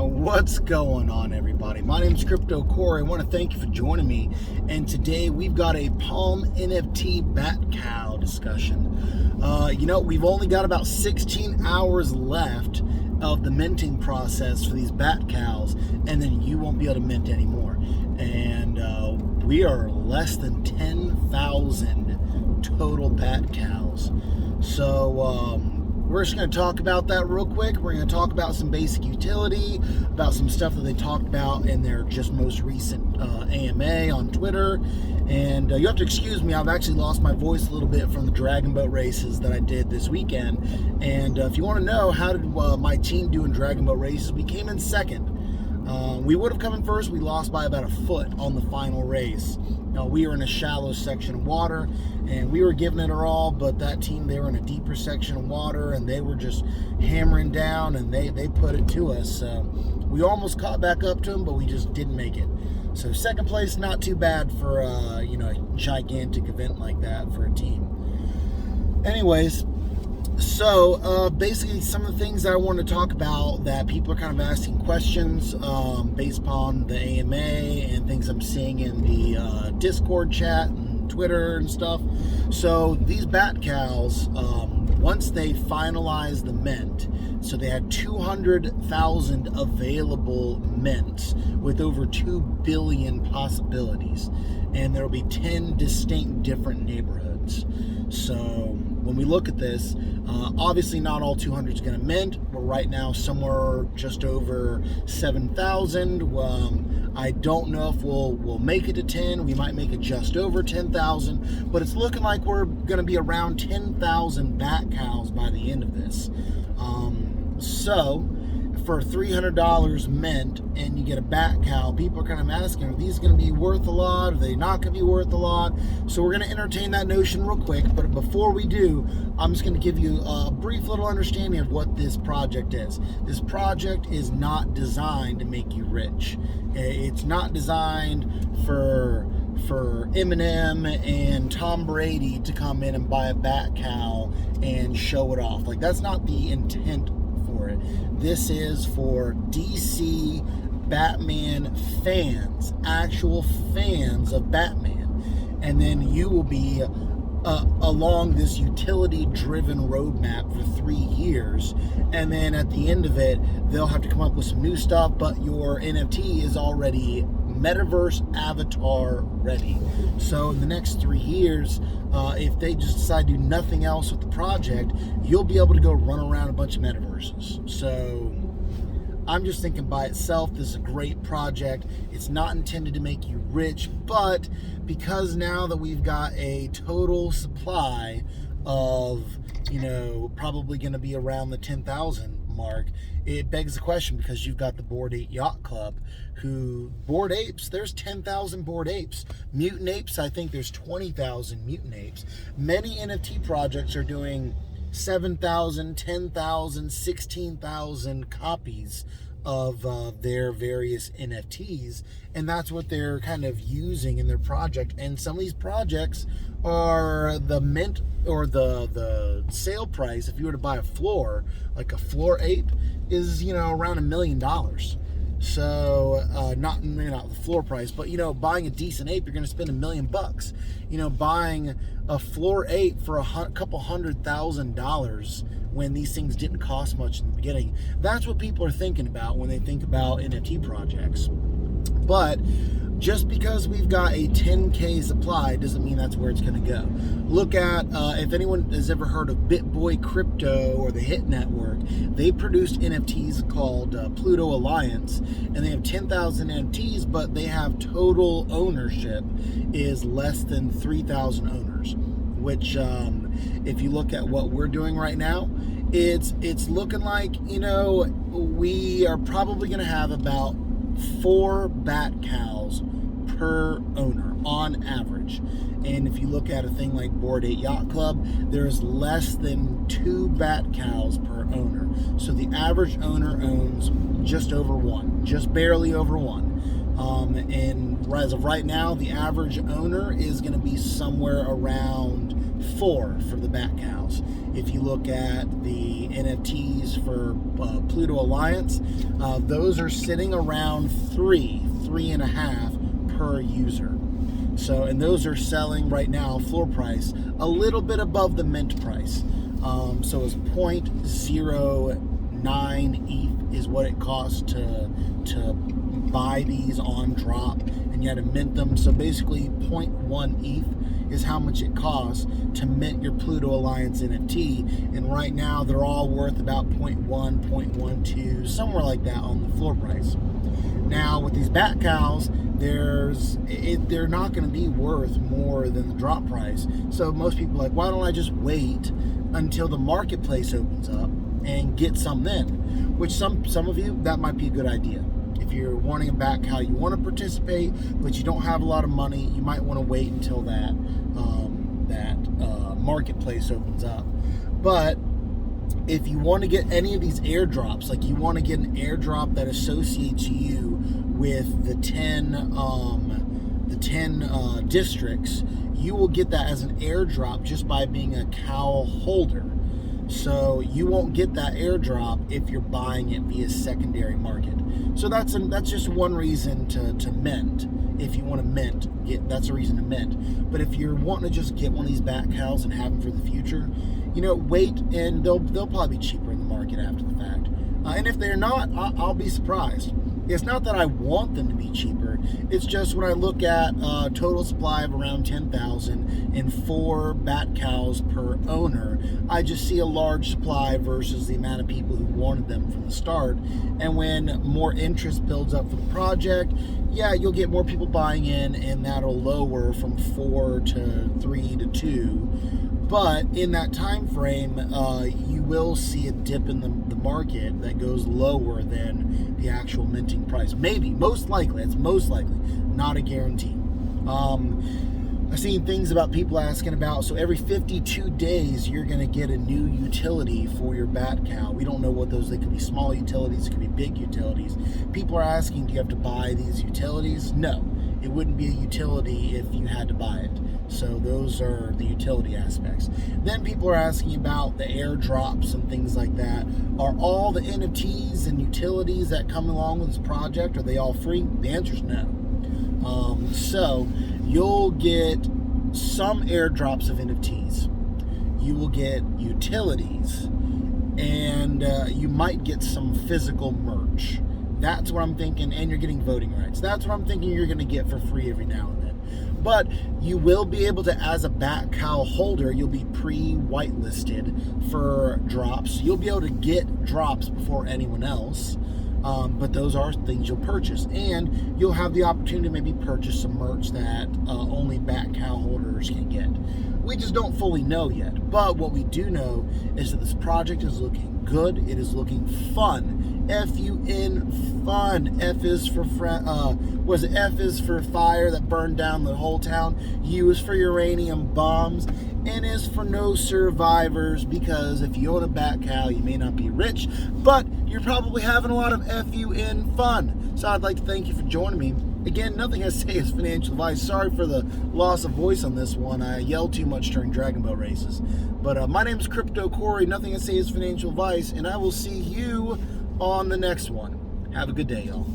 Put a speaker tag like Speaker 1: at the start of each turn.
Speaker 1: What's going on, everybody? My name is Crypto Corey. I want to thank you for joining me. And today we've got a Palm NFT Bat Cowl discussion. We've only got about 16 hours left of the minting process for these Bat Cowls, and then you won't be able to mint anymore. And we are less than 10,000 total Bat Cowls. So, we're just going to talk about that real quick. We're going to talk about some basic utility, about some stuff that they talked about in their just most recent AMA on Twitter. And you have to excuse me, I've actually lost my voice a little bit from the Dragon Boat races that I did this weekend. And if you want to know how did my team do in Dragon Boat races, we came in second. We would have come in first. We lost by about a foot on the final race. We were in a shallow section of water, and we were giving it our all, but that team, they were in a deeper section of water, and they were just hammering down, and they put it to us. We almost caught back up to them, but we just didn't make it. So second place, not too bad for a gigantic event like that for a team. Anyways, so basically some of the things that I want to talk about that people are kind of asking questions based upon the AMA and things I'm seeing in the Discord chat and Twitter and stuff. So these Bat Cowls, once they finalized the mint, so they had 200,000 available mints with over 2 billion possibilities, and there will be 10 distinct different neighborhoods. So when we look at this, obviously not all 200 is going to mint. We're right now somewhere just over 7,000. I don't know if we'll make it to 10. We might make it just over 10,000, but it's looking like we're going to be around 10,000 Bat Cowls by the end of this. So for $300 mint and you get a Bat Cowl, people are kind of asking, are these going to be worth a lot? Are they not going to be worth a lot? So we're going to entertain that notion real quick, but before we do, I'm just going to give you a brief little understanding of what this project is. This project is not designed to make you rich. It's not designed for Eminem and Tom Brady to come in and buy a Bat Cowl and show it off. Like, that's not the intent for it. This is for DC Batman fans, actual fans of Batman. And then you will be along this utility-driven roadmap for 3 years. And then at the end of it, they'll have to come up with some new stuff, but your NFT is already metaverse avatar ready. So in the next 3 years, if they just decide to do nothing else with the project, you'll be able to go run around a bunch of metaverses. So I'm just thinking by itself, this is a great project. It's not intended to make you rich, but because now that we've got a total supply of, probably going to be around the 10,000 mark, it begs the question, because you've got the Bored Ape Yacht Club, who Bored Apes, there's 10,000 Bored Apes. Mutant Apes, I think there's 20,000 Mutant Apes. Many NFT projects are doing 7,000, 10,000, 16,000 copies of their various NFTs, and that's what they're kind of using in their project. And some of these projects are the mint or the sale price, if you were to buy a floor, like a floor ape, is around $1 million. So not the floor price, but buying a decent ape, you're going to spend $1 million. Buying a floor ape for a couple $100,000 when these things didn't cost much in the beginning. That's what people are thinking about when they think about NFT projects. But just because we've got a 10K supply doesn't mean that's where it's going to go. Look at, if anyone has ever heard of BitBoy Crypto or the Hit Network, they produced NFTs called Pluto Alliance, and they have 10,000 NFTs, but they have total ownership is less than 3,000 owners, which if you look at what we're doing right now, it's looking like, we are probably going to have about 4 Bat Cowls per owner on average. And if you look at a thing like Bored Ape Yacht Club, there's less than 2 Bat Cowls per owner. So the average owner owns just over 1, just barely over 1. And as of right now, the average owner is going to be somewhere around 4 for the Bat Cowls. If you look at the NFTs for Pluto Alliance. Those are sitting around 3.5 per user. So, and those are selling right now, floor price, a little bit above the mint price. So it's 0.09 ETH is what it costs to buy these on drop, and you had to mint them. So basically 0.1 ETH is how much it costs to mint your Pluto Alliance NFT, and right now they're all worth about 0.1, 0.12, somewhere like that on the floor price. Now with these Bat Cows, they're not going to be worth more than the drop price. So most people are like, why don't I just wait until the marketplace opens up and get some then? Which some of you, that might be a good idea. If you're wanting a Bat Cow, you want to participate, but you don't have a lot of money, you might want to wait until that marketplace opens up. But if you want to get any of these airdrops, like you want to get an airdrop that associates you with the 10 districts, you will get that as an airdrop just by being a cowl holder. So you won't get that airdrop if you're buying it via secondary market. So that's just one reason to mint. If you want to mint, that's a reason to mint. But if you're wanting to just get one of these Bat Cows and have them for the future, wait, and they'll probably be cheaper in the market after the fact. And if they're not, I'll be surprised. It's not that I want them to be cheaper. It's just when I look at total supply of around 10,000 and 4 Bat Cows per owner, I just see a large supply versus the amount of people who wanted them from the start. And when more interest builds up for the project, yeah, you'll get more people buying in, and that'll lower from 4 to 3 to 2. But in that time frame, you will see a dip in the market that goes lower than the actual minting price. Maybe, most likely, it's most likely, not a guarantee. I've seen things about people asking about, so every 52 days you're going to get a new utility for your Bat Cow. We don't know what those, they could be small utilities, it could be big utilities. People are asking, do you have to buy these utilities? No, it wouldn't be a utility if you had to buy it. So those are the utility aspects. Then people are asking about the airdrops and things like that. Are all the NFTs and utilities that come along with this project, are they all free? The answer is no. So you'll get some airdrops of NFTs. You will get utilities, and you might get some physical merch. That's what I'm thinking, and you're getting voting rights. That's what I'm thinking you're going to get for free every now and then. But you will be able to, as a Bat Cowl holder, you'll be pre-whitelisted for drops. You'll be able to get drops before anyone else. But those are things you'll purchase, and you'll have the opportunity to maybe purchase some merch that only Bat Cowl holders can get. We just don't fully know yet, but what we do know is that this project is looking good. It is looking fun. F-U-N, fun. F is for F is for fire that burned down the whole town. U is for uranium bombs. N is for no survivors, because if you own a Bat Cowl, you may not be rich, but you're probably having a lot of F-U-N fun. So I'd like to thank you for joining me. Again, nothing I say is financial advice. Sorry for the loss of voice on this one. I yelled too much during Dragon Boat races. But my name is Crypto Corey. Nothing I say is financial advice, and I will see you on the next one. Have a good day, y'all.